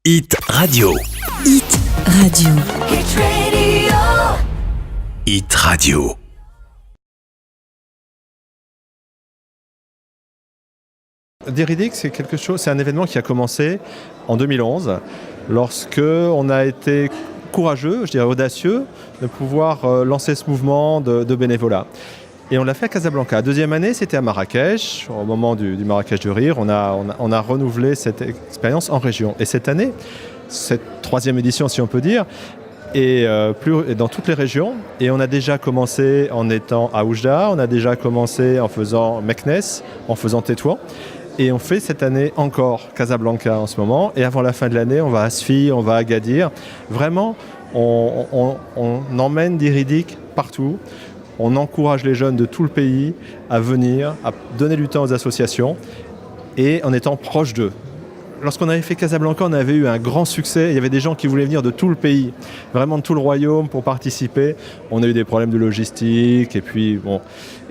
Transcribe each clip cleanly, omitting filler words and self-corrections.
Hit Radio. Hit Radio. Hit Radio. Hit Radio. Déridique, c'est un événement qui a commencé en 2011, lorsque on a été courageux, je dirais audacieux, de pouvoir lancer ce mouvement de bénévolat. Et on l'a fait à Casablanca. Deuxième année, c'était à Marrakech. Au moment du Marrakech du Rire, on a renouvelé cette expérience en région. Et cette année, cette troisième édition, si on peut dire, et dans toutes les régions. Et on a déjà commencé en étant à Oujda, on a déjà commencé en faisant Meknès, en faisant Tétouan. Et on fait cette année encore Casablanca en ce moment. Et avant la fin de l'année, on va à Sfi, on va à Agadir. Vraiment, on emmène Déridique partout. On encourage les jeunes de tout le pays à venir, à donner du temps aux associations et en étant proche d'eux. Lorsqu'on avait fait Casablanca, on avait eu un grand succès. Il y avait des gens qui voulaient venir de tout le pays, vraiment de tout le royaume pour participer. On a eu des problèmes de logistique et puis bon.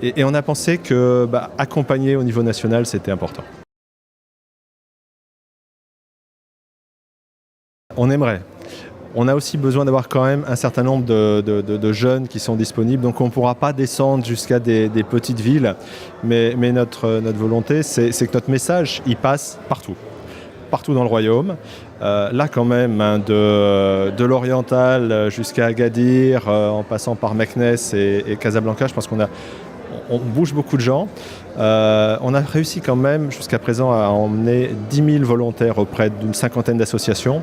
Et on a pensé que accompagner au niveau national, c'était important. On aimerait. On a aussi besoin d'avoir quand même un certain nombre de jeunes qui sont disponibles. Donc on ne pourra pas descendre jusqu'à des petites villes. Mais notre volonté, c'est que notre message, il passe partout. Partout dans le royaume. Là quand même, de l'oriental jusqu'à Agadir, en passant par Meknès et Casablanca, je pense on bouge beaucoup de gens. On a réussi quand même jusqu'à présent à emmener 10 000 volontaires auprès d'une cinquantaine d'associations.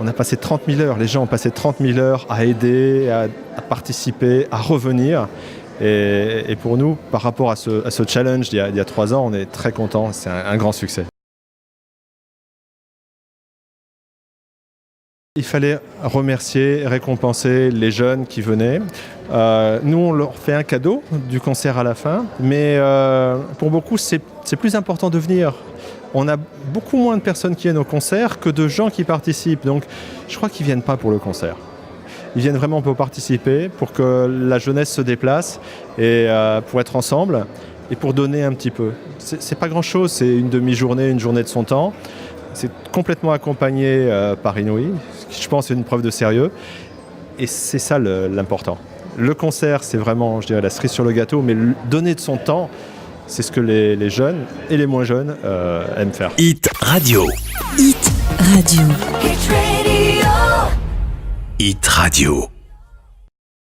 On a passé 30 000 heures, les gens ont passé 30 000 heures à aider, à participer, à revenir. Et pour nous, par rapport à ce challenge d'il y a 3 ans, on est très contents, c'est un grand succès. Il fallait remercier, récompenser les jeunes qui venaient. Nous, on leur fait un cadeau du concert à la fin, mais pour beaucoup, c'est plus important de venir. On a beaucoup moins de personnes qui viennent au concert que de gens qui participent. Donc, je crois qu'ils ne viennent pas pour le concert. Ils viennent vraiment pour participer, pour que la jeunesse se déplace et pour être ensemble et pour donner un petit peu. C'est pas grand-chose, c'est une demi-journée, une journée de son temps. C'est complètement accompagné par Inouï, ce qui, je pense, est une preuve de sérieux. Et c'est ça l'important. Le concert, c'est vraiment, je dirais, la cerise sur le gâteau, mais donner de son temps, c'est ce que les jeunes et les moins jeunes aiment faire. Hit Radio. Hit Radio. Hit Radio. Hit Radio.